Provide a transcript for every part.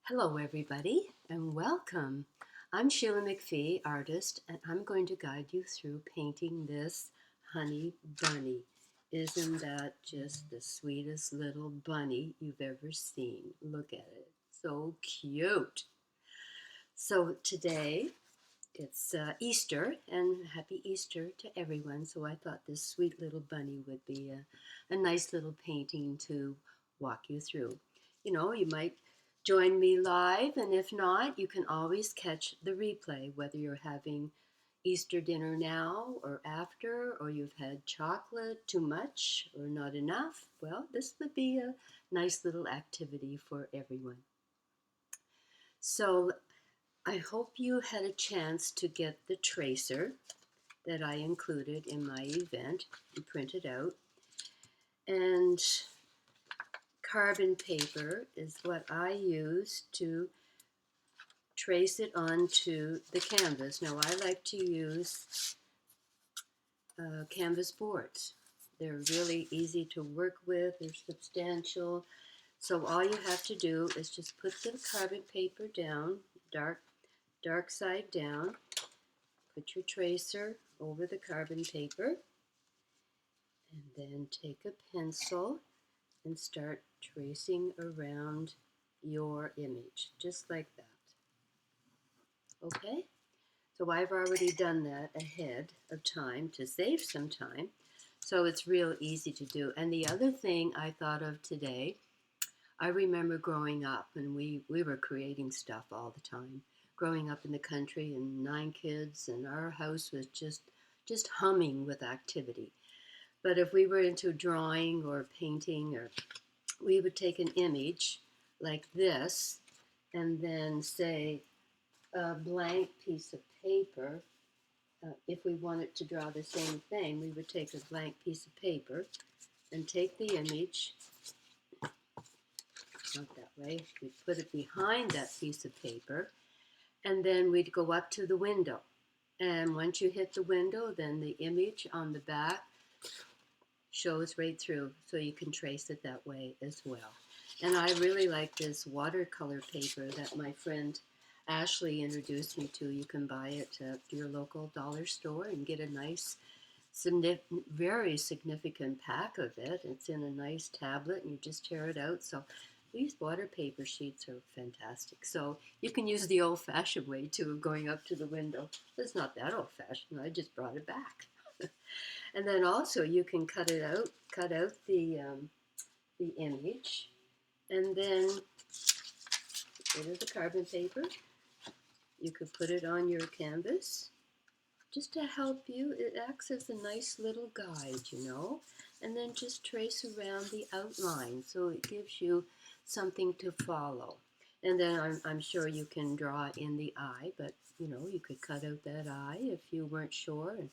Hello, everybody, and welcome. I'm Sheila McPhee, artist, and I'm going to guide you through painting this Hunny Bunny. Isn't that just the sweetest little bunny you've ever seen? Look at it. So cute. So today it's Easter, and happy Easter to everyone. So I thought this sweet little bunny would be a nice little painting to walk you through. You might join me live, and if not, you can always catch the replay, whether you're having Easter dinner now or after, or you've had chocolate too much or not enough. Well, this would be a nice little activity for everyone. So I hope you had a chance to get the tracer that I included in my event and printed out. And carbon paper is what I use to trace it onto the canvas. Now I like to use canvas boards. They're really easy to work with, they're substantial. So all you have to do is just put the carbon paper down, dark side down. Put your tracer over the carbon paper and then take a pencil and start tracing around your image, just like that. Okay? So I've already done that ahead of time to save some time. So it's real easy to do. And the other thing I thought of today, I remember growing up and we were creating stuff all the time. Growing up in the country and 9 kids, and our house was just humming with activity. But if we were into drawing or painting, or we would take an image like this and then say a blank piece of paper. If we wanted to draw the same thing, we would take a blank piece of paper and take the image, not that way, we'd put it behind that piece of paper, and then we'd go up to the window. And once you hit the window, then the image on the back shows right through, so you can trace it that way as well. And I really like this watercolor paper that my friend Ashley introduced me to. You can buy it at your local dollar store and get a nice, very significant pack of it. It's in a nice tablet and you just tear it out. So these water paper sheets are fantastic. So you can use the old-fashioned way too, of going up to the window. It's not that old-fashioned. I just brought it back. And then also you can cut out the image, and then get rid of the carbon paper. You could put it on your canvas just to help you. It acts as a nice little guide. And then just trace around the outline so it gives you something to follow. And then I'm sure you can draw in the eye, but you could cut out that eye if you weren't sure, and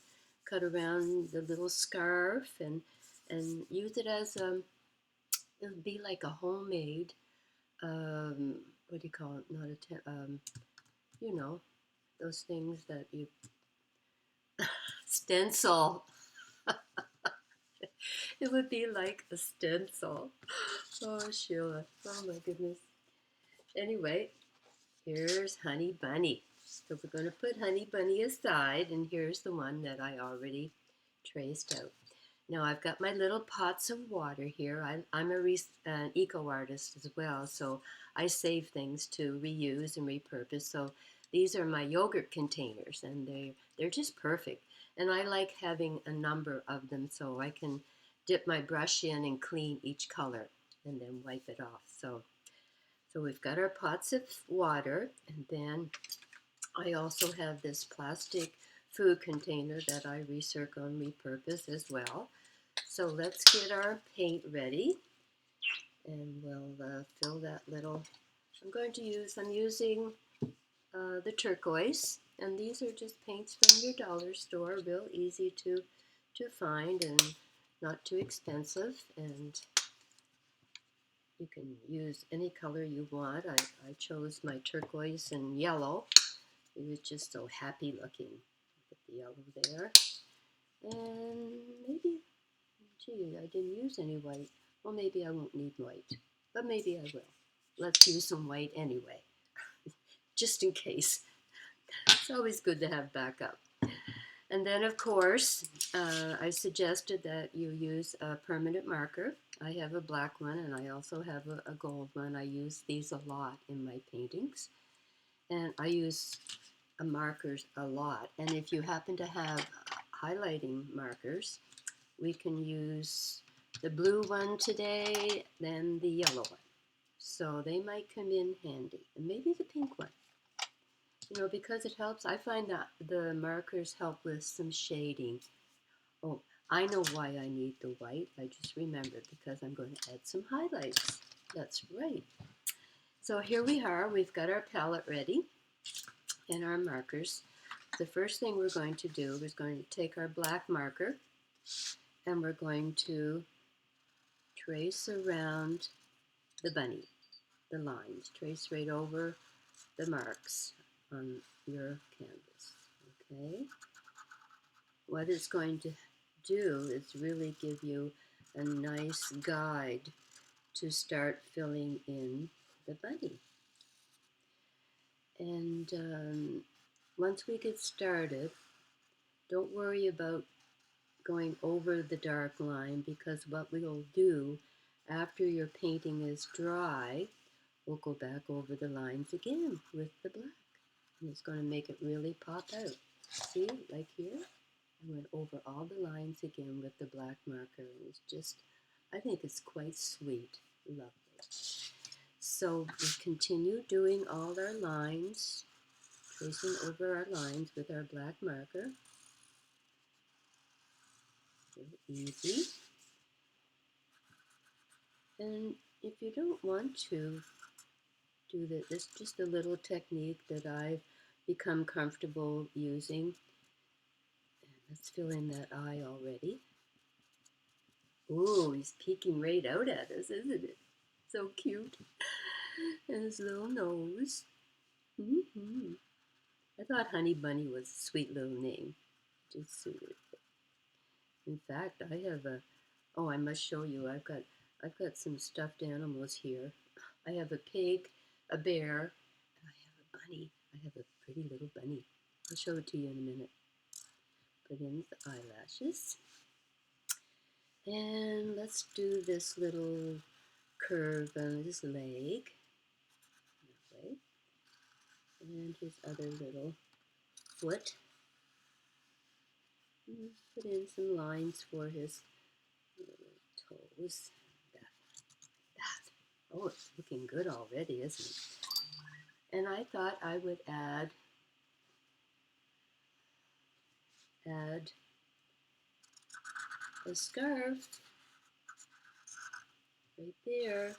cut around the little scarf and use it as it would be like a homemade, what do you call it? Not you know, those things that you stencil. It would be like a stencil. Oh, Sheila. Oh, my goodness. Anyway, here's Hunny Bunny. So we're going to put Hunny Bunny aside, and here's the one that I already traced out. Now I've got my little pots of water here. I'm an eco artist as well, so I save things to reuse and repurpose. So these are my yogurt containers, and they're just perfect. And I like having a number of them so I can dip my brush in and clean each color and then wipe it off. So we've got our pots of water, and then I also have this plastic food container that I recircle and repurpose as well. So let's get our paint ready, and we'll fill that little. I'm using the turquoise, and these are just paints from your dollar store, real easy to find and not too expensive, and you can use any color you want. I chose my turquoise and yellow. It was just so happy looking. Put the yellow there, and maybe, gee, I didn't use any white. Well, maybe I won't need white, but maybe I will. let's use some white anyway, just in case. It's always good to have backup. And then, of course, I suggested that you use a permanent marker. I have a black one, and I also have a gold one. I use these a lot in my paintings. And I use markers a lot. And if you happen to have highlighting markers, we can use the blue one today, then the yellow one. So they might come in handy. And maybe the pink one. You know, because it helps. I find that the markers help with some shading. Oh, I know why I need the white. I just remembered because I'm going to add some highlights. That's right. So here we are. We've got our palette ready and our markers. The first thing we're going to do is going to take our black marker and we're going to trace around the bunny, the lines. Trace right over the marks on your canvas. Okay. What it's going to do is really give you a nice guide to start filling in the bunny. And once we get started, don't worry about going over the dark line, because what we'll do after your painting is dry, we'll go back over the lines again with the black. And it's going to make it really pop out. See, like here, I went over all the lines again with the black marker. And it's just, I think it's quite sweet. Lovely. So we continue doing all our lines, tracing over our lines with our black marker. Really easy. And if you don't want to do this, it's just a little technique that I've become comfortable using. And let's fill in that eye already. Ooh, he's peeking right out at us, isn't it? So cute. And his little nose. Mm-hmm. I thought Hunny Bunny was a sweet little name. Just suited. In fact, I have a, oh, I must show you. I've got some stuffed animals here. I have a pig, a bear, and I have a bunny. I have a pretty little bunny. I'll show it to you in a minute. Put in the eyelashes. And let's do this little curve on his leg. That way. And his other little foot. And put in some lines for his little toes. Oh, it's looking good already, isn't it? And I thought I would add a scarf right there.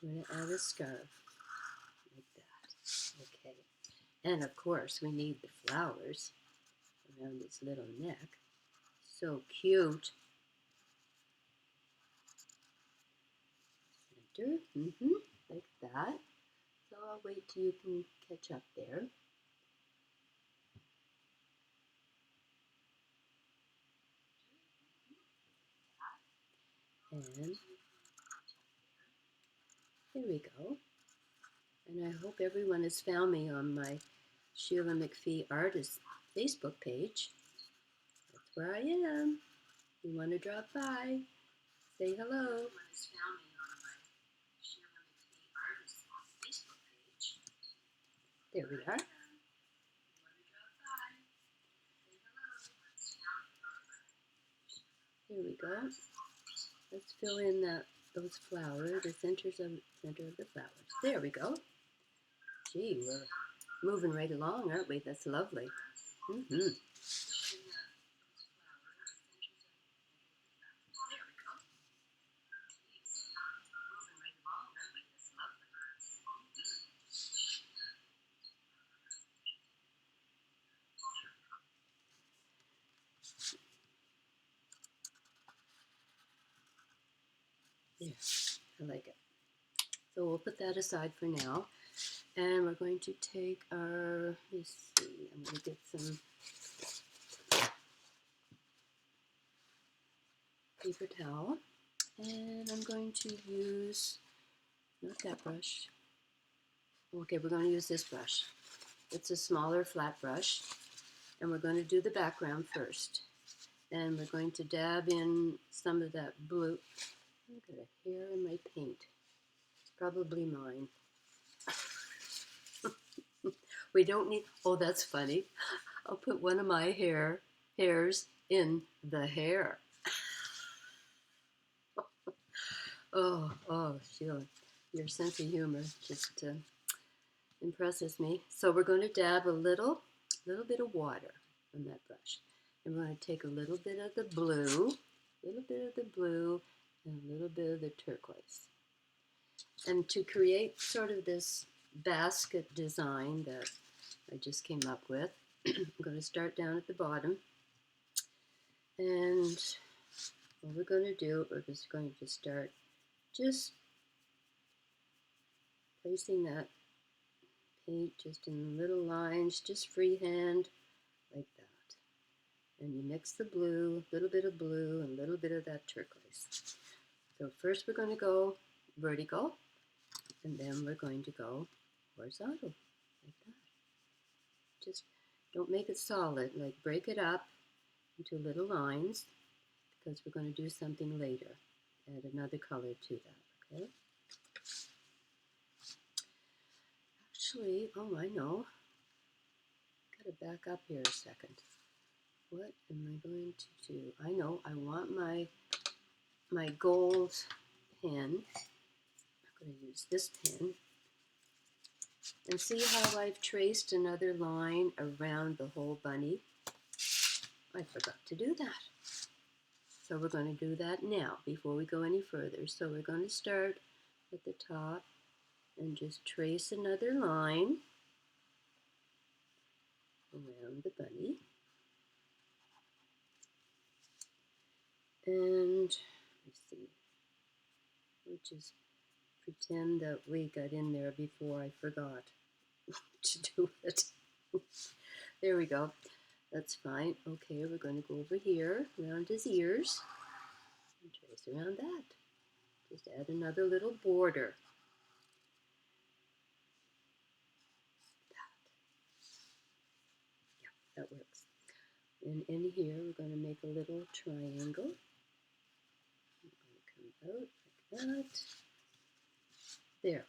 I'm going to add a scarf like that. Okay. And of course, we need the flowers around its little neck. So cute. Center. Like that. So I'll wait till you can catch up there. And there we go. And I hope everyone has found me on my Sheila McPhee Artist Facebook page. That's where I am. You want to drop by, say hello. There we are. There we go. Let's fill in those flowers, the center of the flowers. There we go. Gee, we're moving right along, aren't we? That's lovely. There, I like it. So we'll put that aside for now. And we're going to take our, let's see, I'm going to get some paper towel. And I'm going to use, not that brush. Okay, we're going to use this brush. It's a smaller flat brush. And we're going to do the background first. And we're going to dab in some of that blue. I've got a hair in my paint. It's probably mine. We don't need, oh, that's funny. I'll put one of my hairs in the hair. Oh, Sheila, your sense of humor just impresses me. So we're going to dab a little bit of water on that brush. And we're going to take a little bit of the blue, and a little bit of the turquoise. And to create sort of this basket design that I just came up with, I'm going to start down at the bottom. And what we're going to do, we're just going to start just placing that paint just in little lines, just freehand, like that. And you mix the blue, a little bit of blue, and a little bit of that turquoise. So first we're going to go vertical, and then we're going to go horizontal, like that. Just don't make it solid, like break it up into little lines, because we're going to do something later. Add another color to that, okay? Actually, oh, I know. Got to back up here a second. What am I going to do? I know, I want my gold pen. I'm going to use this pen. And see how I've traced another line around the whole bunny? I forgot to do that. So we're going to do that now before we go any further. So we're going to start at the top and just trace another line around the bunny. And let's see, we'll just pretend that we got in there before I forgot to do it. There we go. That's fine. Okay, we're going to go over here around his ears and trace around that. Just add another little border. Yeah, that works. And in here, we're going to make a little triangle. I'm going to come out like that. There,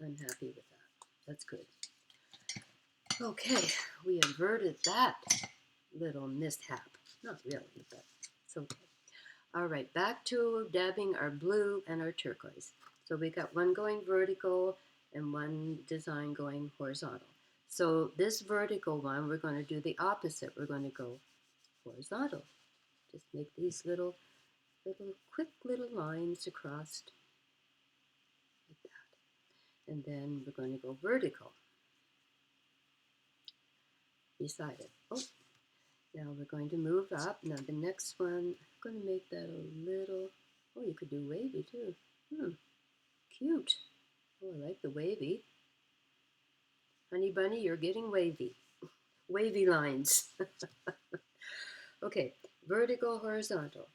I'm happy with that. That's good. Okay, we averted that little mishap. Not really, but it's okay. All right, back to dabbing our blue and our turquoise. So we got one going vertical and one design going horizontal. So this vertical one, we're going to do the opposite. We're going to go horizontal. Just make these little quick little lines across like that. And then we're going to go vertical beside it. Oh, now we're going to move up. Now the next one, I'm going to make that a little, oh, you could do wavy too. Cute. Oh, I like the wavy. Honey Bunny, you're getting wavy. Wavy lines. Okay, vertical, horizontal.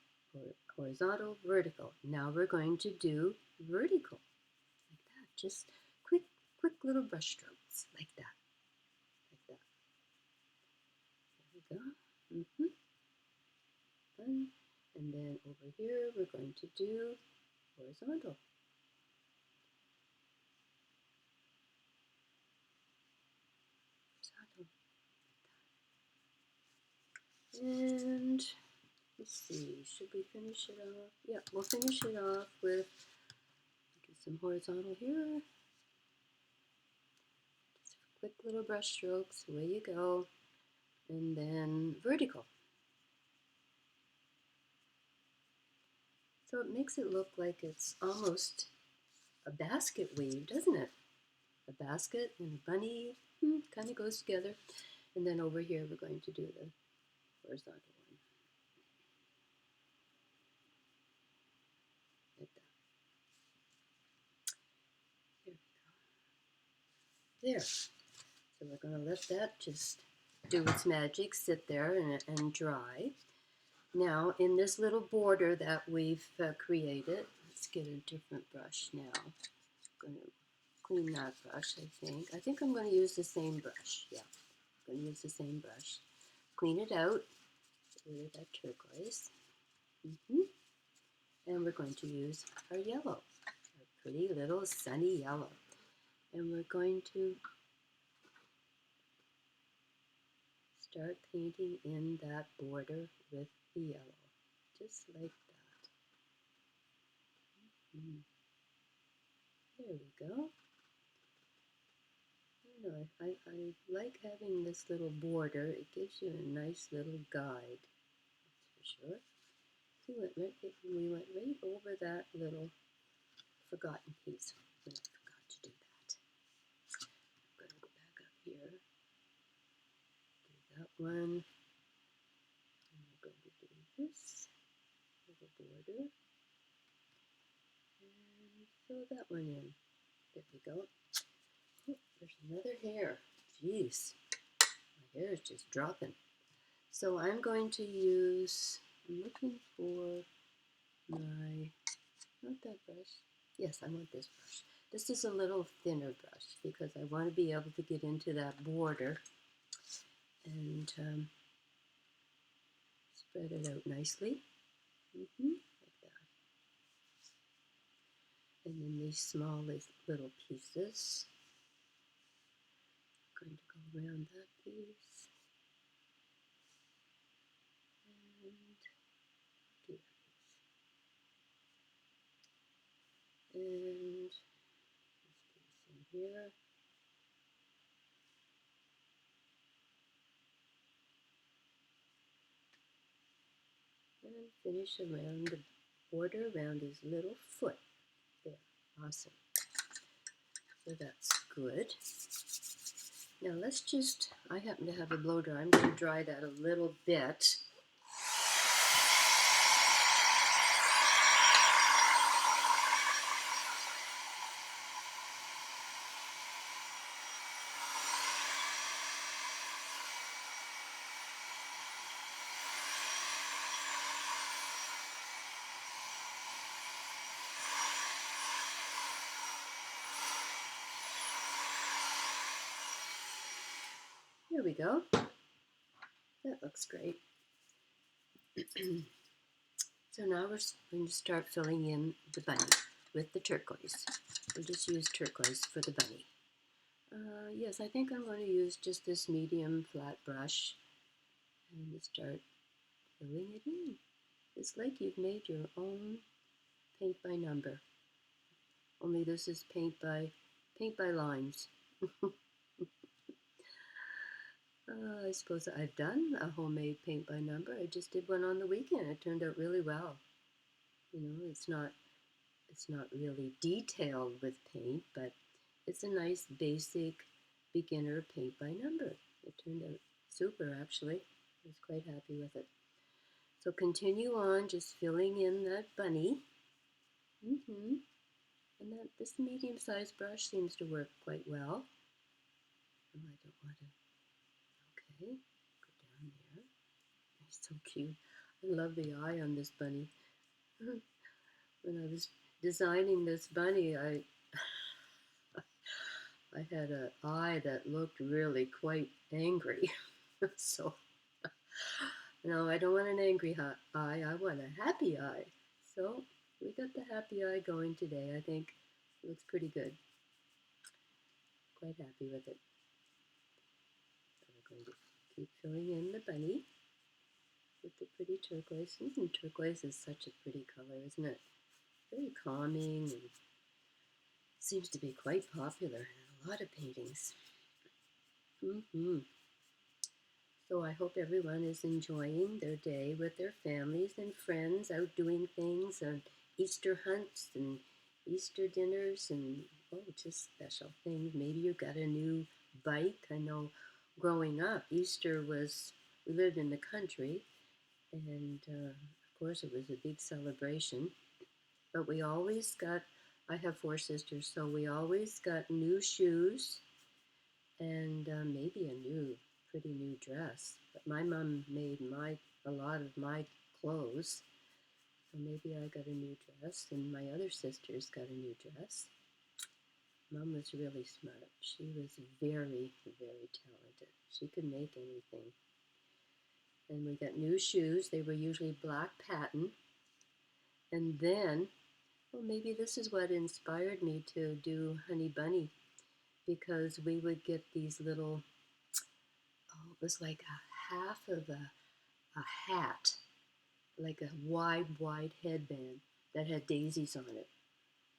Horizontal, vertical. Now we're going to do vertical. Like that. Just quick little brush strokes. Like that. Like that. There we go. Done. And then over here, we're going to do horizontal. And let's see, should we finish it off? Yeah, we'll finish it off with some horizontal here. Just quick little brush strokes, away you go. And then vertical. So it makes it look like it's almost a basket weave, doesn't it? A basket and a bunny kind of goes together. And then over here, we're going to do the horizontal one. Like that. There. So we're going to let that just do its magic, sit there and dry. Now, in this little border that we've created, let's get a different brush now. I'm going to clean that brush, I think. I think I'm going to use the same brush. Yeah, I'm going to use the same brush. Clean it out. Get rid of that turquoise. And we're going to use our yellow, our pretty little sunny yellow. And we're going to start painting in that border with the yellow, just like that. There we go. I know, I like having this little border. It gives you a nice little guide, that's for sure. We went right over that little forgotten piece when I forgot to do that. I'm going to go back up here, do that one, and we're going to do this little border, and fill that one in. There we go. Oh, there's another hair. Jeez, my hair is just dropping. So I'm going to use, I'm looking for my, not that brush. Yes, I want this brush. This is a little thinner brush because I want to be able to get into that border and spread it out nicely. Like that. And then these small little pieces. I'm going to go around that piece. And do that piece. And this piece in here. And finish around the border around his little foot. There, awesome. So that's good. Now let's just, I happen to have a blow dryer. I'm going to dry that a little bit. Here we go. That looks great. So now we're going to start filling in the bunny with the turquoise. We'll just use turquoise for the bunny. Yes, I think I'm going to use just this medium flat brush and start filling it in. It's like you've made your own paint by number. Only this is paint by lines. I suppose I've done a homemade paint by number. I just did one on the weekend. It turned out really well. You know, it's not really detailed with paint, but it's a nice basic beginner paint by number. It turned out super, actually. I was quite happy with it. So continue on just filling in that bunny. And this medium-sized brush seems to work quite well. Oh, I don't want to. Okay, go down there. He's so cute. I love the eye on this bunny. When I was designing this bunny, I had an eye that looked really quite angry. So, no, I don't want an angry eye. I want a happy eye. So we got the happy eye going today. I think it looks pretty good. Quite happy with it. So we're going to keep filling in the bunny with the pretty turquoise. Turquoise is such a pretty color, isn't it? Very calming and seems to be quite popular in a lot of paintings. So I hope everyone is enjoying their day with their families and friends, out doing things, and Easter hunts and Easter dinners and just special things. Maybe you got a new bike. I know growing up, Easter was, we lived in the country, and of course it was a big celebration. But we always got, I have 4 sisters, so we always got new shoes and maybe a pretty new dress. But my mom made a lot of my clothes. So maybe I got a new dress, and my other sisters got a new dress. Mom was really smart. She was very, very talented. She could make anything. And we got new shoes. They were usually black patent. And then, well, maybe this is what inspired me to do Hunny Bunny, because we would get these little, oh, it was like a half of a hat, like a wide, wide headband that had daisies on it.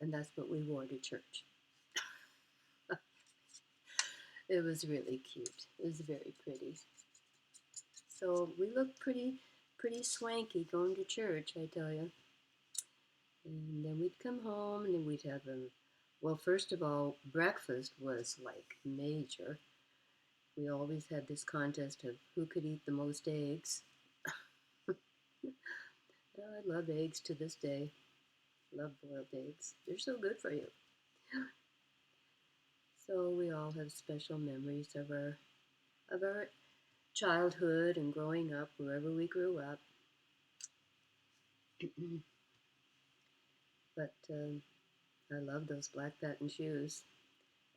And that's what we wore to church. It was really cute. It was very pretty. So we looked pretty swanky going to church, I tell you. And then we'd come home and then we'd have well, first of all, breakfast was like major. We always had this contest of who could eat the most eggs. I love eggs to this day. Love boiled eggs. They're so good for you. So we all have special memories of our childhood and growing up wherever we grew up. But I love those black patent shoes.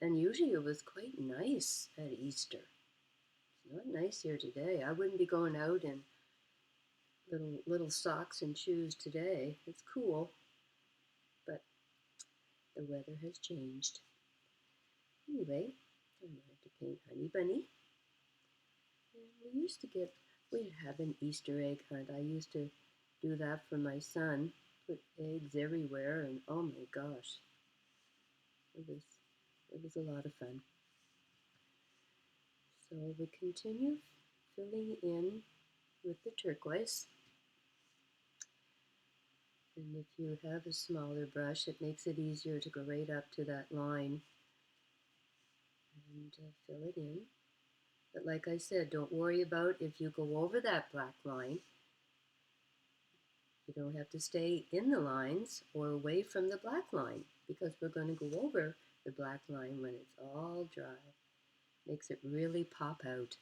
And usually it was quite nice at Easter. It's not nice here today. I wouldn't be going out in little socks and shoes today. It's cool, but the weather has changed. Anyway, I wanted to paint Hunny Bunny. And we'd have an Easter egg hunt. I used to do that for my son. Put eggs everywhere, and oh my gosh, it was a lot of fun. So we continue filling in with the turquoise. And if you have a smaller brush, it makes it easier to go right up to that line and fill it in. But like I said, don't worry about if you go over that black line. You don't have to stay in the lines or away from the black line, because we're going to go over the black line when it's all dry. Makes it really pop out.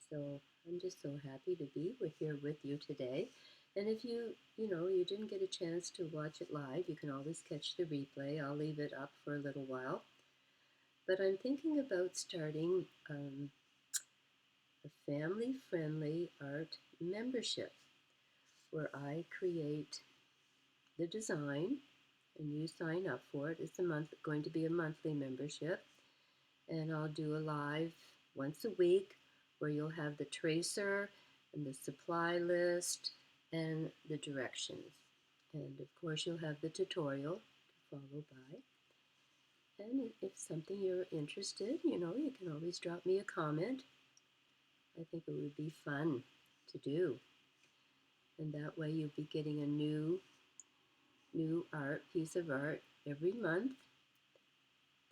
So I'm just so happy to be here with you today. And if you didn't get a chance to watch it live, you can always catch the replay. I'll leave it up for a little while. But I'm thinking about starting a family-friendly art membership where I create the design and you sign up for it. It's going to be a monthly membership, and I'll do a live once a week where you'll have the tracer and the supply list and the directions. And of course you'll have the tutorial to follow by. And if something you're interested, you can always drop me a comment. I think it would be fun to do. And that way you'll be getting a new piece of art every month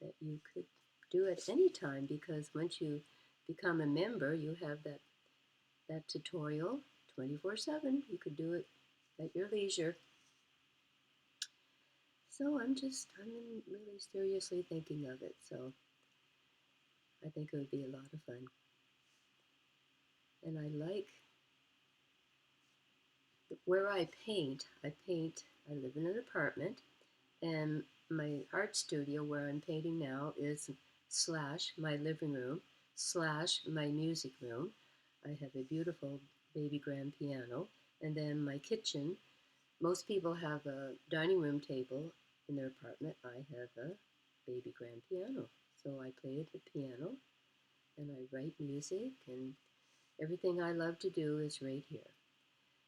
that you could do at any time, because once you become a member, you have that tutorial 24/7. You could do it at your leisure. So I'm really seriously thinking of it. So I think it would be a lot of fun. And I like where I paint. I live in an apartment, and my art studio where I'm painting now is slash my living room slash my music room. I have a beautiful baby grand piano, and then my kitchen. Most people have a dining room table in their apartment. I have a baby grand piano. So I play the piano and I write music, and everything I love to do is right here.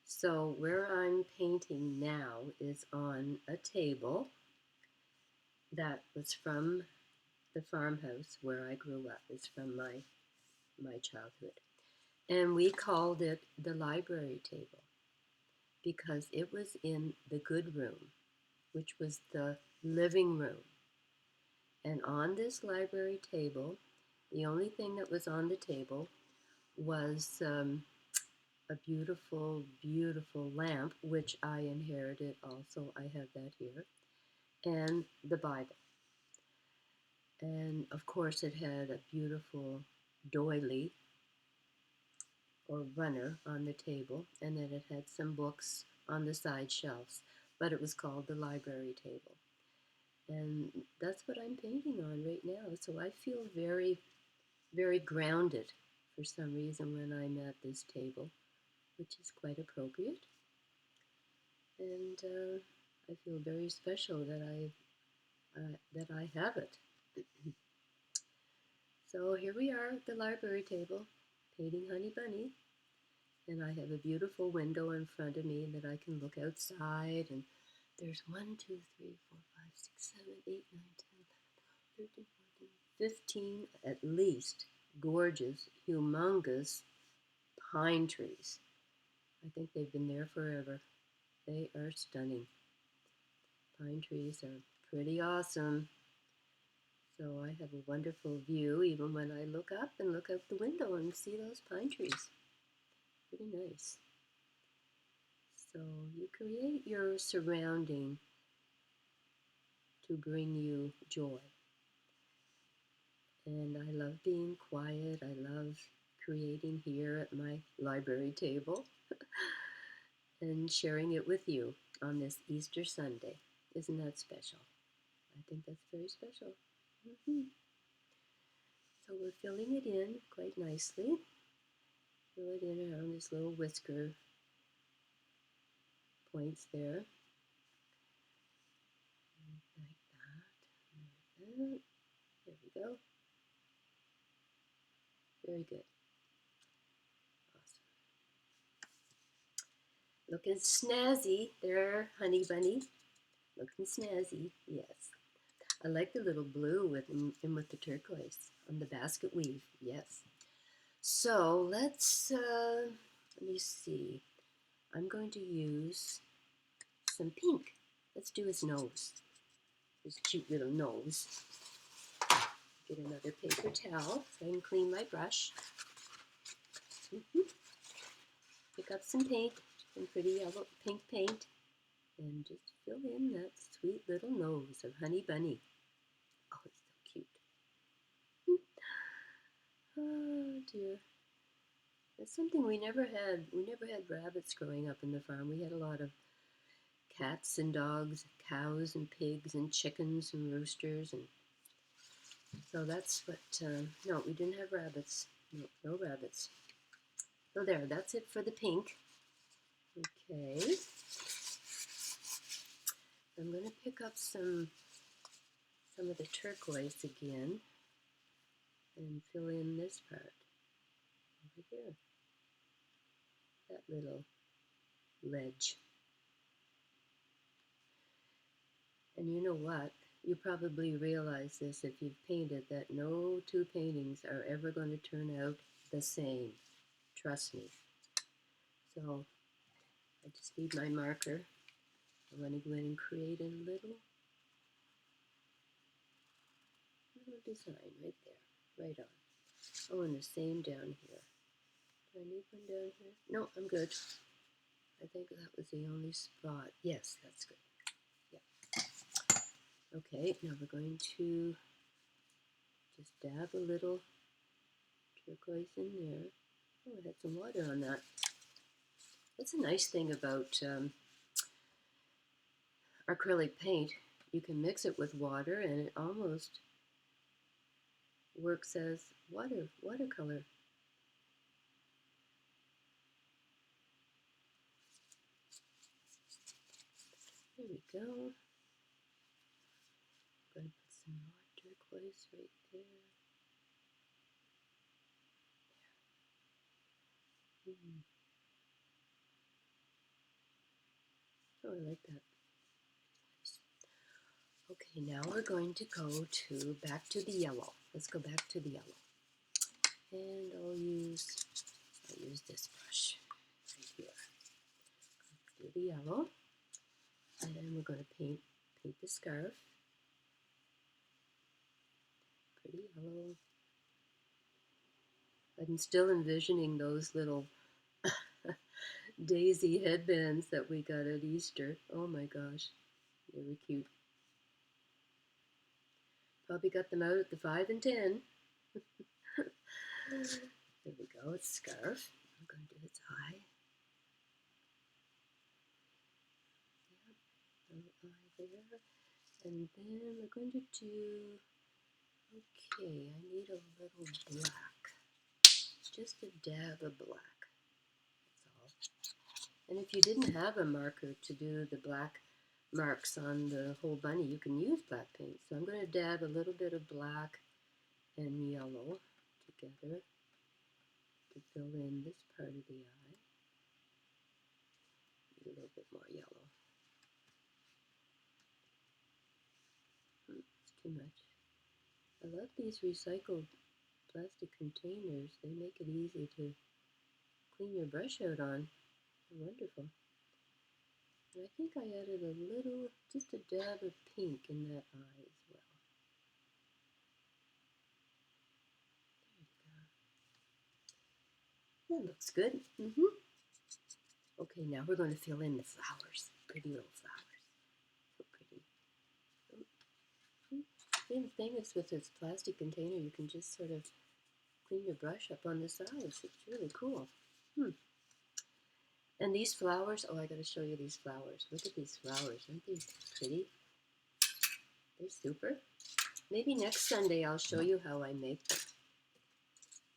So where I'm painting now is on a table that was from the farmhouse where I grew up. It's from my childhood. And we called it the library table because it was in the good room, which was the living room. And on this library table, the only thing that was on the table was a beautiful, beautiful lamp, which I inherited also. I have that here. And the Bible. And of course, it had a beautiful doily or runner on the table, and then it had some books on the side shelves, but it was called the library table. And that's what I'm painting on right now. So I feel very, very grounded for some reason when I'm at this table, which is quite appropriate. And I feel very special that I have it. So here we are at the library table, painting Hunny Bunny, and I have a beautiful window in front of me that I can look outside, and there's 1, 2, 3, 4, 5, 6, 7, 8, 9, 10, 11, 12, 13, 14, 15 at least gorgeous, humongous pine trees. I think they've been there forever. They are stunning. Pine trees are pretty awesome. So I have a wonderful view even when I look up and look out the window and see those pine trees. Pretty nice. So you create your surrounding to bring you joy. And I love being quiet. I love creating here at my library table and sharing it with you on this Easter Sunday. Isn't that special? I think that's very special. Mm-hmm. So we're filling it in quite nicely. Fill it in around this little whisker points there. Like that. Like that. There we go. Very good. Awesome. Looking snazzy there, Hunny Bunny. Looking snazzy, yes. I like the little blue with the turquoise on the basket weave, yes. So let me see. I'm going to use some pink. Let's do his nose, his cute little nose. Get another paper towel so I can clean my brush. Pick up some paint, some pretty yellow pink paint, and just fill in that sweet little nose of Hunny Bunny. Oh, it's so cute. Oh dear. That's something we never had. We never had rabbits growing up in the farm. We had a lot of cats and dogs, cows and pigs and chickens and roosters, and so that's what. No, we didn't have rabbits. No, no rabbits. So there. That's it for the pink. Okay. I'm going to pick up some of the turquoise again and fill in this part over here. That little ledge. And you know what? You probably realize this if you've painted, that no two paintings are ever going to turn out the same. Trust me. So I just need my marker. I'm going to go in and create a little design right there. Right on. Oh, and the same down here. Do I need one down here? No, I'm good. I think that was the only spot. Yes, that's good. Yeah. Okay, now we're going to just dab a little turquoise in there. Oh, I had some water on that. That's a nice thing about acrylic paint. You can mix it with water and it almost works as watercolor. There we go. I'm going to put some more turquoise right there. Oh, I like that. Okay, now we're going to go back to the yellow. Let's go back to the yellow. And I'll use this brush right here. Do the yellow. And then we're going to paint the scarf. Pretty yellow. I'm still envisioning those little daisy headbands that we got at Easter. Oh my gosh, they were cute. Probably got them out at the 5 and 10. There we go, it's scarf. I'm going its eye. Yep, little eye there. And then we're going to do, okay, I need a little black. Just a dab of black. That's all. And if you didn't have a marker to do the black marks on the whole bunny, you can use black paint. So I'm going to dab a little bit of black and yellow together to fill in this part of the eye. Need a little bit more yellow. It's too much. I love these recycled plastic containers. They make it easy to clean your brush out on. They're wonderful. And I think I added a little, just a dab of pink in that eye as well. There you go. That looks good. Okay, now we're going to fill in the flowers. Pretty little flowers. So pretty. The thing is, with this plastic container, you can just sort of clean your brush up on the sides. It's really cool. And these flowers, oh, I got to show you these flowers. Look at these flowers. Aren't they pretty? They're super. Maybe next Sunday I'll show you how I make them.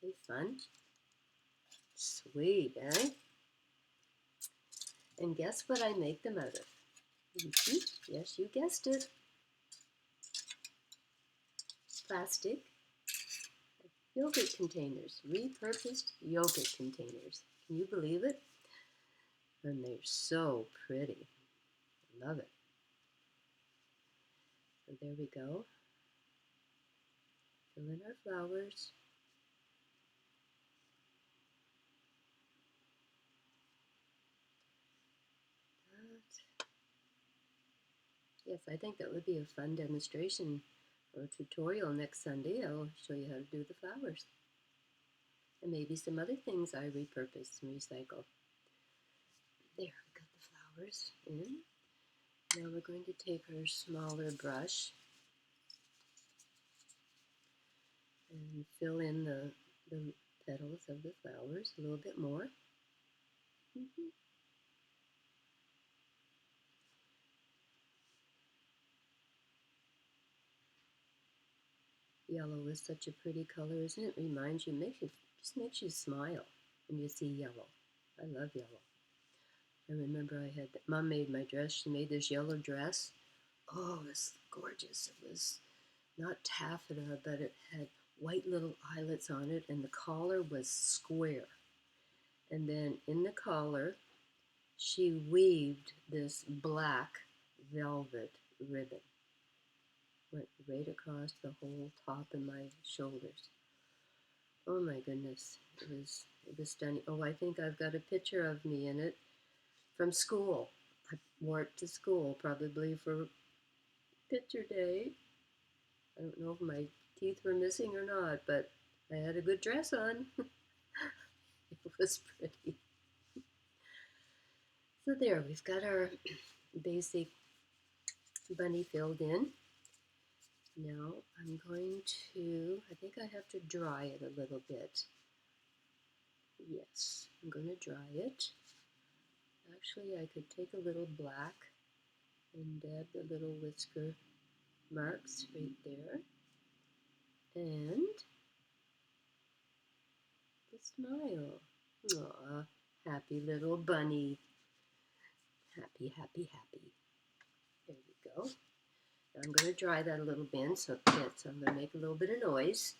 Isn't it fun? Sweet, eh? And guess what I make them out of? Yes, you guessed it. Plastic yogurt containers. Repurposed yogurt containers. Can you believe it? And they're so pretty. I love it. So there we go. Fill in our flowers. Yes, I think that would be a fun demonstration or tutorial next Sunday. I'll show you how to do the flowers. And maybe some other things I repurpose and recycle. There, we got the flowers in. Now we're going to take our smaller brush and fill in the petals of the flowers a little bit more. Yellow is such a pretty color, isn't it? Reminds you, just makes you smile when you see yellow. I love yellow. I remember Mom made my dress. She made this yellow dress. Oh, it was gorgeous. It was not taffeta, but it had white little eyelets on it, and the collar was square. And then in the collar, she weaved this black velvet ribbon. Went right across the whole top of my shoulders. Oh my goodness, it was stunning. Oh, I think I've got a picture of me in it from school. I wore it to school, probably for picture day. I don't know if my teeth were missing or not, but I had a good dress on. It was pretty. So there, we've got our basic bunny filled in. Now I'm going to, I think I have to dry it a little bit. Yes, I'm going to dry it. Actually, I could take a little black and dab the little whisker marks right there. And the smile. Aw, happy little bunny. Happy, happy, happy. There we go. Now I'm going to dry that a little bit, so I'm going to make a little bit of noise.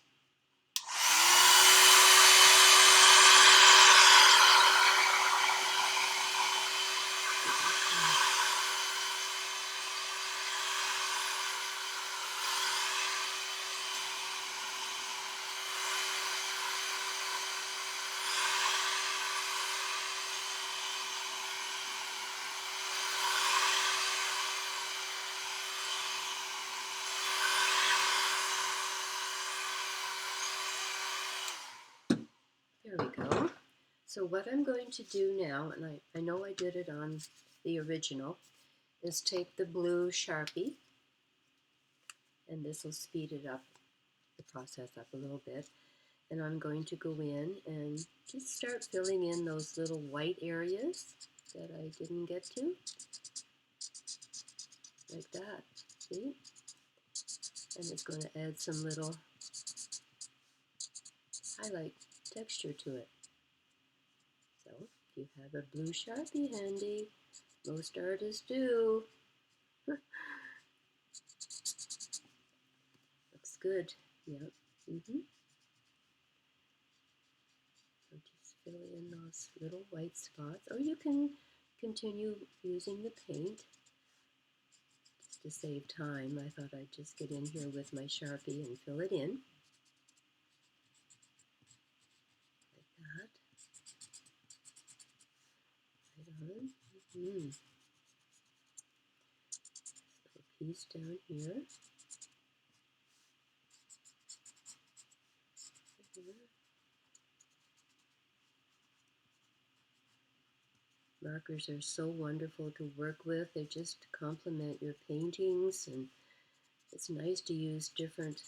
There we go. So what I'm going to do now, and I know I did it on the original, is take the blue Sharpie, and this will speed it up, the process up a little bit, And I'm going to go in and just start filling in those little white areas that I didn't get to, like that, see? And it's going to add some little highlight texture to it. So if you have a blue Sharpie handy, most artists do. Looks good. Yep. So just fill in those little white spots, or you can continue using the paint. Just to save time, I thought I'd just get in here with my Sharpie and fill it in. Like that. Right on. Little piece down here. Markers are so wonderful to work with. They just complement your paintings, and it's nice to use different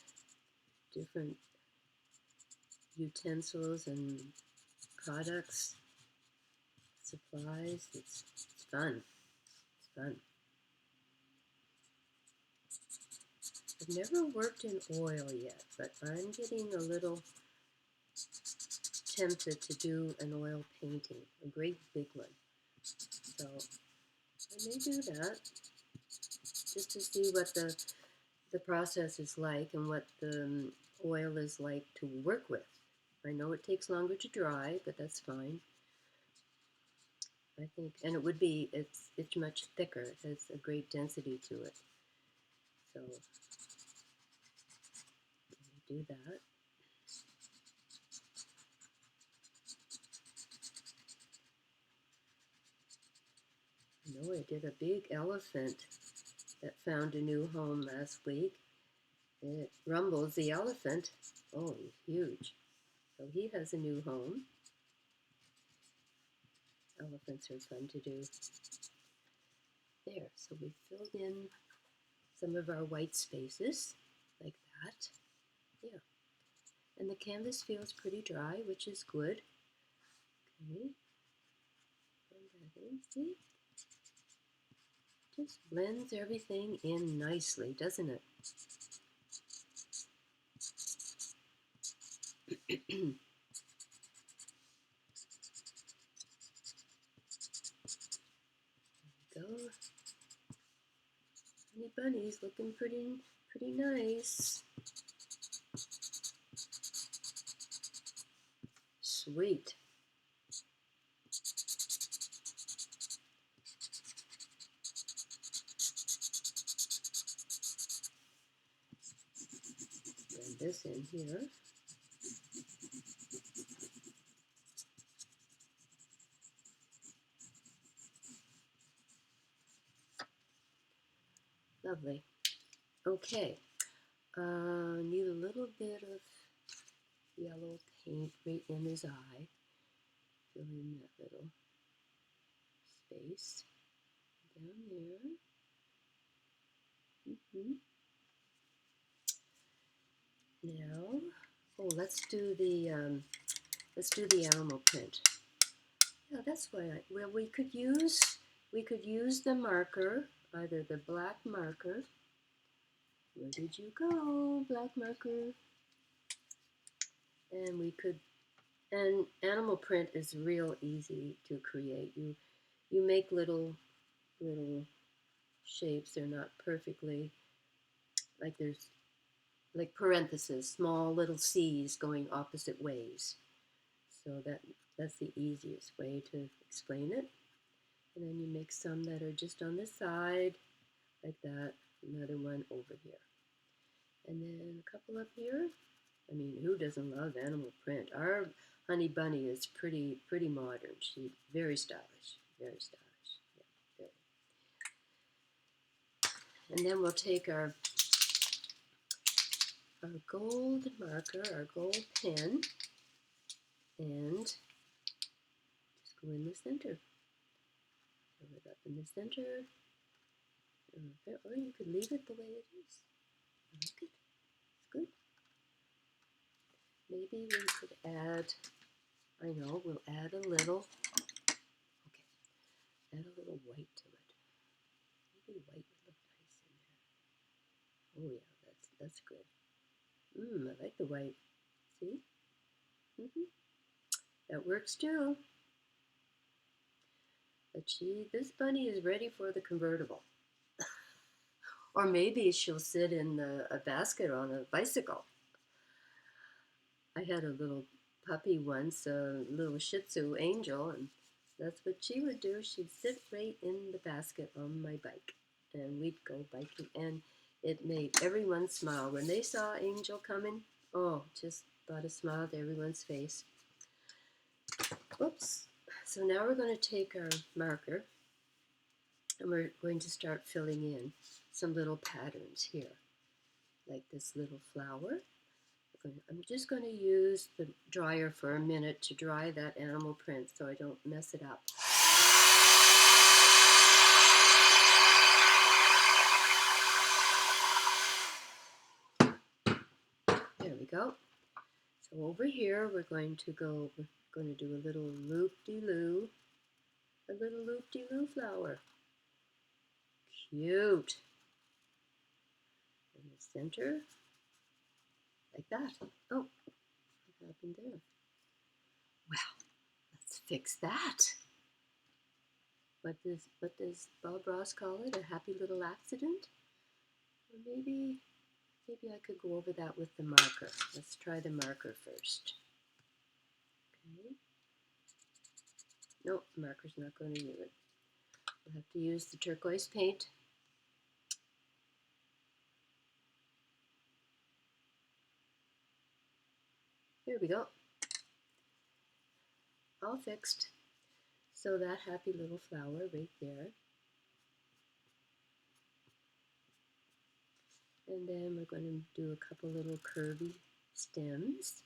utensils and products, supplies. It's fun. It's fun. I've never worked in oil yet, but I'm getting a little tempted to do an oil painting, a great big one. So I may do that just to see what the process is like and what the oil is like to work with. I know it takes longer to dry, but that's fine. I think, and it's much thicker. It has a great density to it. So do that. I know I did a big elephant that found a new home last week. It Rumbles the elephant. Oh, he's huge. So he has a new home. Elephants are fun to do. There, so we filled in some of our white spaces, like that. Yeah. And the canvas feels pretty dry, which is good. Okay. Put that in, see? Just blends everything in nicely, doesn't it? There we go. Hunny Bunny's looking pretty nice. Sweet. Blend this in here. Lovely. Okay. Need a little bit of yellow paint right in his eye. Fill in that little space down there. Now, let's do the animal print. Yeah, that's why. Well, we could use the marker, either the black marker. Where did you go, black marker? And we could. And animal print is real easy to create. You make little shapes. They're not perfectly there's like parentheses, small little C's going opposite ways. So that's the easiest way to explain it. And then you make some that are just on the side, like that. Another one over here. And then a couple up here. I mean, who doesn't love animal print? Our Hunny Bunny is pretty modern. She's very stylish, very stylish. Yeah, very. And then we'll take our gold marker, our gold pen, and just go in the center. Fill it up in the center. Or you could leave it the way it is. I like it. It's good. maybe we could add, I know, we'll add a little, okay, add a little white to it. Maybe white would look nice in there. Oh yeah, that's good. I like the white. See? That works too. But this bunny is ready for the convertible. Or maybe she'll sit in a basket on a bicycle. I had a little puppy once, a little Shih Tzu angel, and that's what she would do. She'd sit right in the basket on my bike, and we'd go biking, and it made everyone smile. When they saw Angel coming, oh, just brought a smile to everyone's face. Whoops. So now we're going to take our marker, and we're going to start filling in some little patterns here, like this little flower. I'm just going to use the dryer for a minute to dry that animal print so I don't mess it up. There we go. So over here we're going to do a little loop-de-loo, a little loop-de-loo flower. Cute. In the center, like that. Oh, what happened there? Well, let's fix that. What does Bob Ross call it? A happy little accident? Or maybe I could go over that with the marker. Let's try the marker first. Okay. Nope, the marker's not going to do it. We'll have to use the turquoise paint. There we go. All fixed. So that happy little flower right there. And then we're going to do a couple little curvy stems.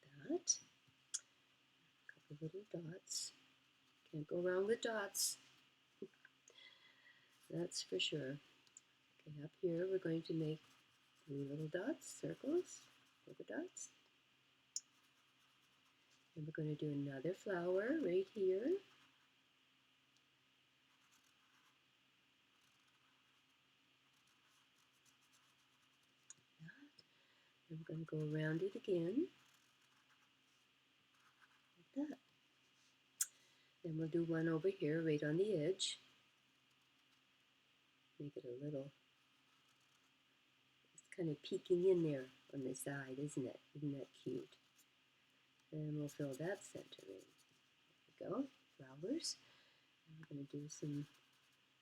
Like that. A couple little dots. Can't go wrong with dots. That's for sure. Okay, up here we're going to make 3 little dots, circles, polka dots. And we're going to do another flower right here. And we're going to go around it again. Like that. Then we'll do one over here right on the edge. Make it a little, it's kind of peeking in there on the side, isn't it? Isn't that cute? And we'll fill that center in. There we go, flowers. And we're going to do some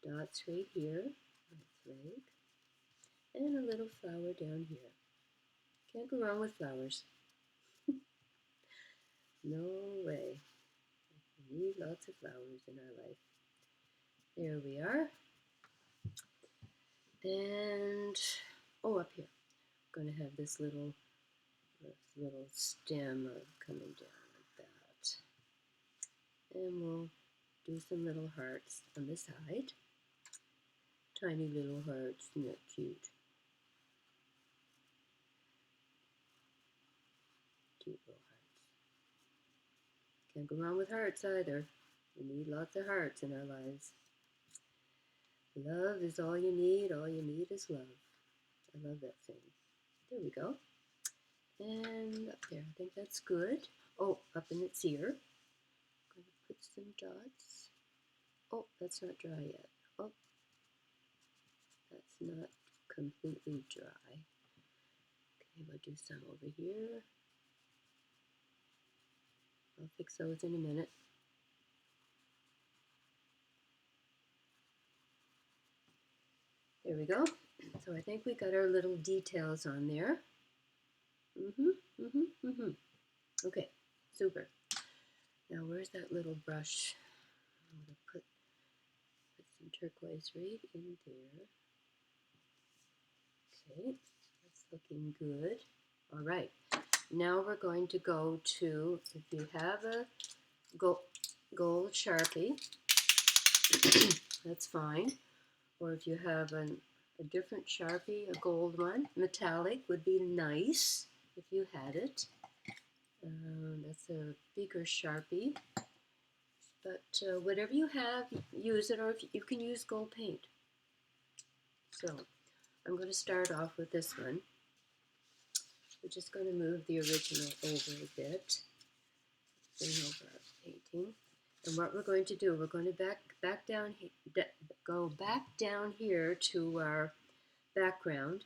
dots right here on its leg. And a little flower down here. Can't go wrong with flowers. No way. We need lots of flowers in our life. There we are. And, oh, up here, I'm going to have this little stem coming down like that. And we'll do some little hearts on the side. Tiny little hearts, isn't that cute? Cute little hearts. Can't go wrong with hearts either. We need lots of hearts in our lives. Love is all you need is love. I love that saying. There we go. And up there, I think that's good. Oh, up in its ear. I'm going to put some dots. Oh, that's not dry yet. Oh, that's not completely dry. Okay, we'll do some over here. I'll fix those in a minute. There we go. So I think we got our little details on there. Okay, super. Now where's that little brush? I'm going to put some turquoise right in there. Okay, that's looking good. All right, now we're going to go to, if you have a gold Sharpie, that's fine. Or if you have a different Sharpie, a gold one, metallic would be nice. if you had it. That's a bigger Sharpie. But whatever you have, use it, or if you can use gold paint. So I'm going to start off with this one. We're just going to move the original over a bit. Bring over our painting. And what we're going to do, we're going to go back down here to our background,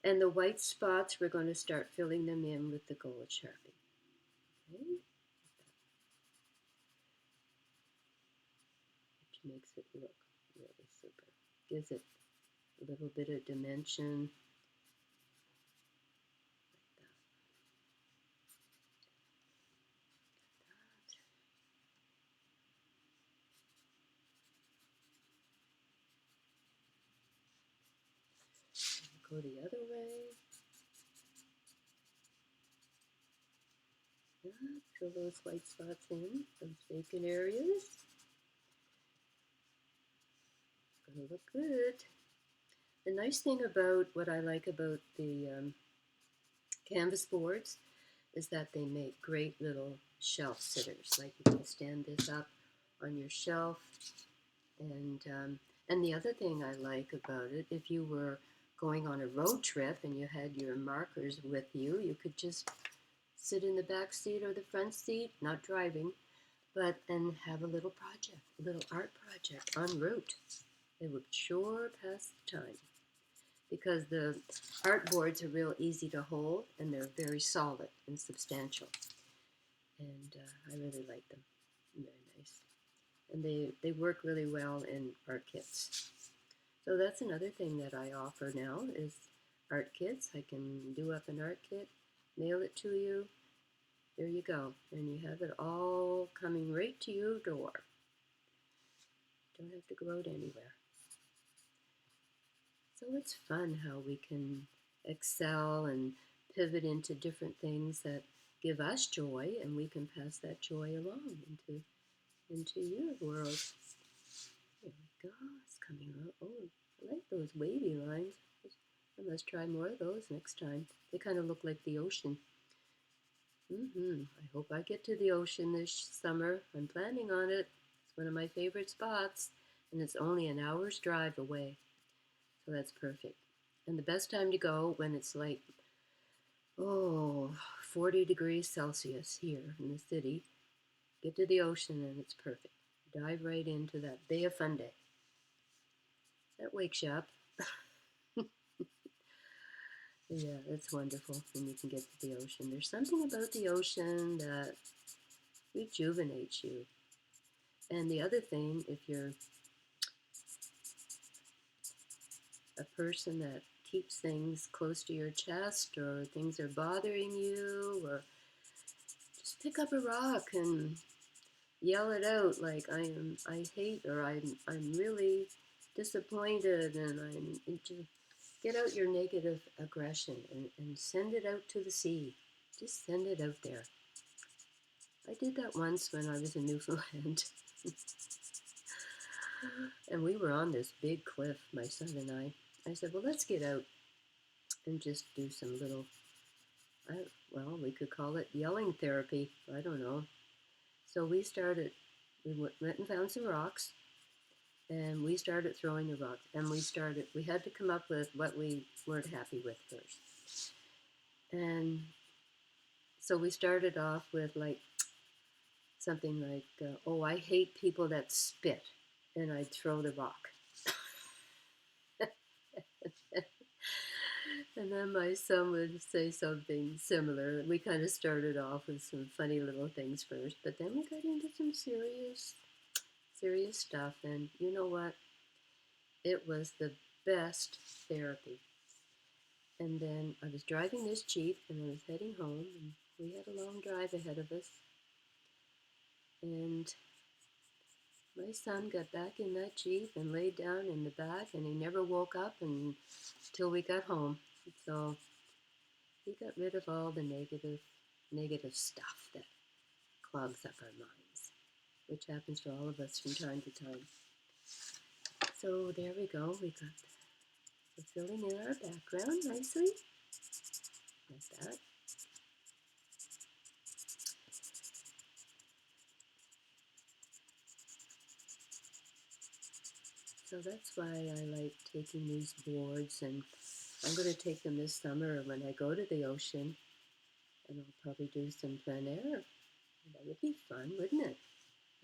and the white spots, we're going to start filling them in with the gold Sharpie. Okay? Which makes it look really super. Gives it a little bit of dimension. Go the other way. Yeah, fill those white spots in, those vacant areas. It's gonna look good. The nice thing about what I like about the canvas boards is that they make great little shelf sitters. Like you can stand this up on your shelf, and the other thing I like about it, if you were going on a road trip and you had your markers with you, you could just sit in the back seat or the front seat, not driving, and have a little project, a little art project en route. It would sure pass the time, because the art boards are real easy to hold and they're very solid and substantial. And I really like them. Very nice. And they work really well in art kits. So that's another thing that I offer now is art kits. I can do up an art kit, mail it to you. There you go. And you have it all coming right to your door. Don't have to go out anywhere. So it's fun how we can excel and pivot into different things that give us joy, and we can pass that joy along into your world. There we go. It's coming out. Oh, I like those wavy lines. I must try more of those next time. They kind of look like the ocean. I hope I get to the ocean this summer. I'm planning on it. It's one of my favorite spots, and it's only an hour's drive away. So that's perfect. And the best time to go when it's like, 40 degrees Celsius here in the city. Get to the ocean and it's perfect. Dive right into that Bay of Fundy. That wakes you up. Yeah, it's wonderful when you can get to the ocean. There's something about the ocean that rejuvenates you. And the other thing, if you're a person that keeps things close to your chest, or things are bothering you, or just pick up a rock and yell it out, like I hate, or I'm really disappointed, and just get out your negative aggression and send it out to the sea. Just send it out there. I did that once when I was in Newfoundland. And we were on this big cliff, my son and I. I said, well, let's get out and just do some little, we could call it yelling therapy. I don't know. So we went and found some rocks, and we started throwing the rocks. And we had to come up with what we weren't happy with first. And so we started off with something like, I hate people that spit. And I'd throw the rock. And then my son would say something similar. We kind of started off with some funny little things first, but then we got into some serious stuff. And you know what? It was the best therapy. And then I was driving this Jeep, and I was heading home, and we had a long drive ahead of us. And my son got back in that Jeep and laid down in the back, and he never woke up until we got home. So we got rid of all the negative stuff that clogs up our minds, which happens to all of us from time to time. So there we go. We're filling in our background nicely, like that. So that's why I like taking these boards, and I'm going to take them this summer when I go to the ocean, and I'll probably do some plein air. That would be fun, wouldn't it?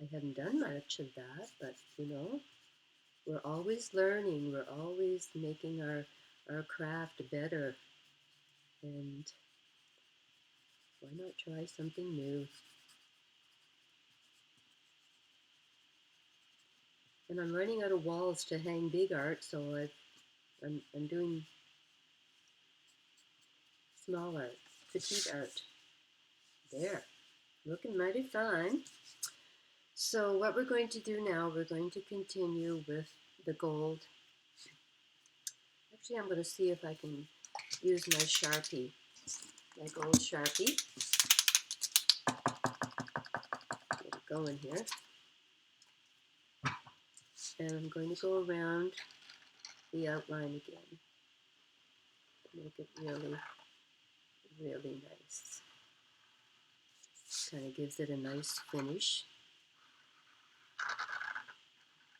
I haven't done much of that, but we're always learning. We're always making our craft better, and why not try something new? And I'm running out of walls to hang big art, so I'm doing small art, petite art. There, looking mighty fine. So what we're going to do now, we're going to continue with the gold. Actually, I'm going to see if I can use my Sharpie, my gold Sharpie. Get it going here. And I'm going to go around the outline again. Make it really, really nice. Kind of gives it a nice finish.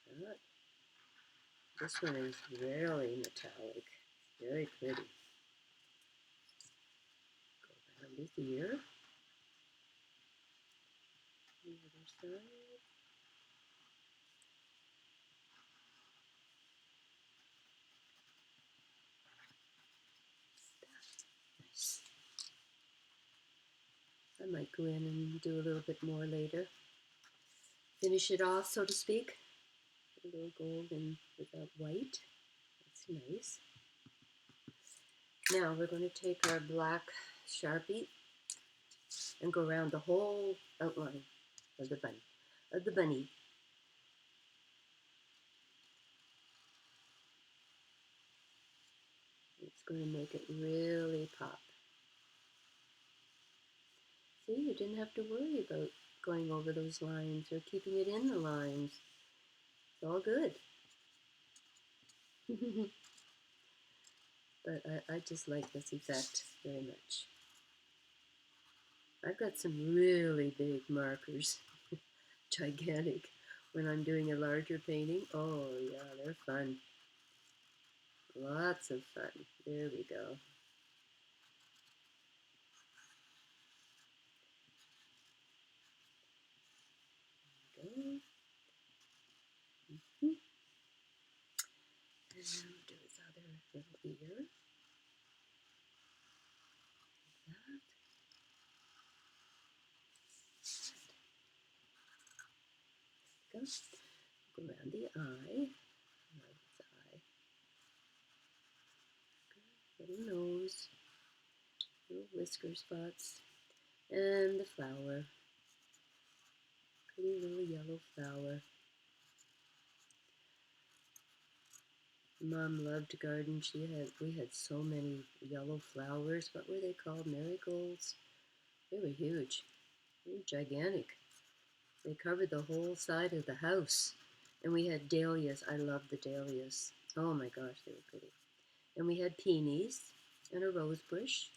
Good. This one is really metallic, very pretty. Go around his ear. The other side. Nice. I might go in and do a little bit more later. Finish it off, so to speak. A little gold and with that white. That's nice. Now we're going to take our black Sharpie and go around the whole outline of the bunny. It's going to make it really pop. See, you didn't have to worry about going over those lines or keeping it in the lines. It's all good. But I just like this effect very much. I've got some really big markers, gigantic, when I'm doing a larger painting. Oh yeah, they're fun. Lots of fun. There we go. There we go. And do his other little ear. Like that. Go. Go around the eye. Around his eye. Good. Little nose. Little whisker spots. And the flower. Pretty little yellow flower. Mom loved to garden. We had so many yellow flowers. What were they called? Marigolds? They were huge. They were gigantic. They covered the whole side of the house. And we had dahlias. I loved the dahlias. Oh my gosh, they were pretty. And we had peonies and a rose bush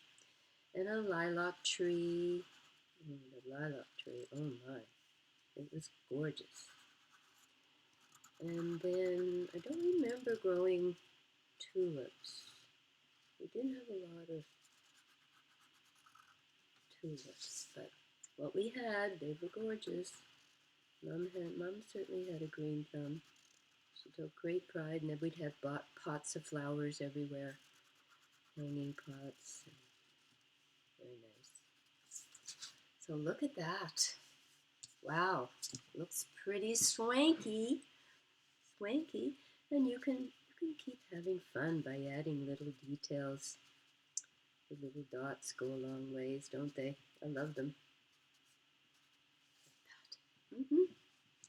and a lilac tree. The lilac tree, oh my. It was gorgeous. And then I don't remember growing tulips. We didn't have a lot of tulips, but what we had, they were gorgeous. Mom certainly had a green thumb. She took great pride, and then we'd have pots of flowers everywhere, hanging pots. Very nice. So look at that. Wow, looks pretty swanky. Swanky, and you can keep having fun by adding little details. The little dots go a long ways, don't they? I love them. Like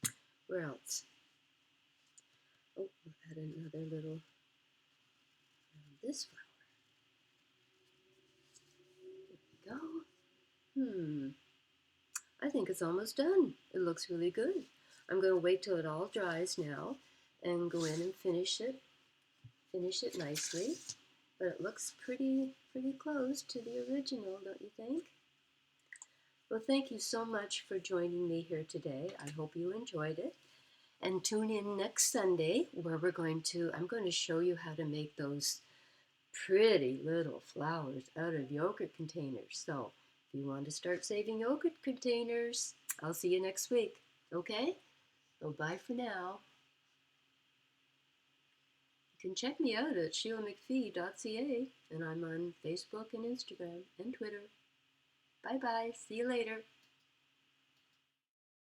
that. Where else? Oh, we'll add another little this flower. There we go. I think it's almost done. It looks really good. I'm going to wait till it all dries now and go in and finish it nicely. But it looks pretty close to the original, don't you think? Well, thank you so much for joining me here today. I hope you enjoyed it. And tune in next Sunday where I'm going to show you how to make those pretty little flowers out of yogurt containers. So if you want to start saving yogurt containers, I'll see you next week. Okay? So bye for now. You can check me out at SheilaMcPhee.ca, and I'm on Facebook and Instagram and Twitter. Bye bye. See you later.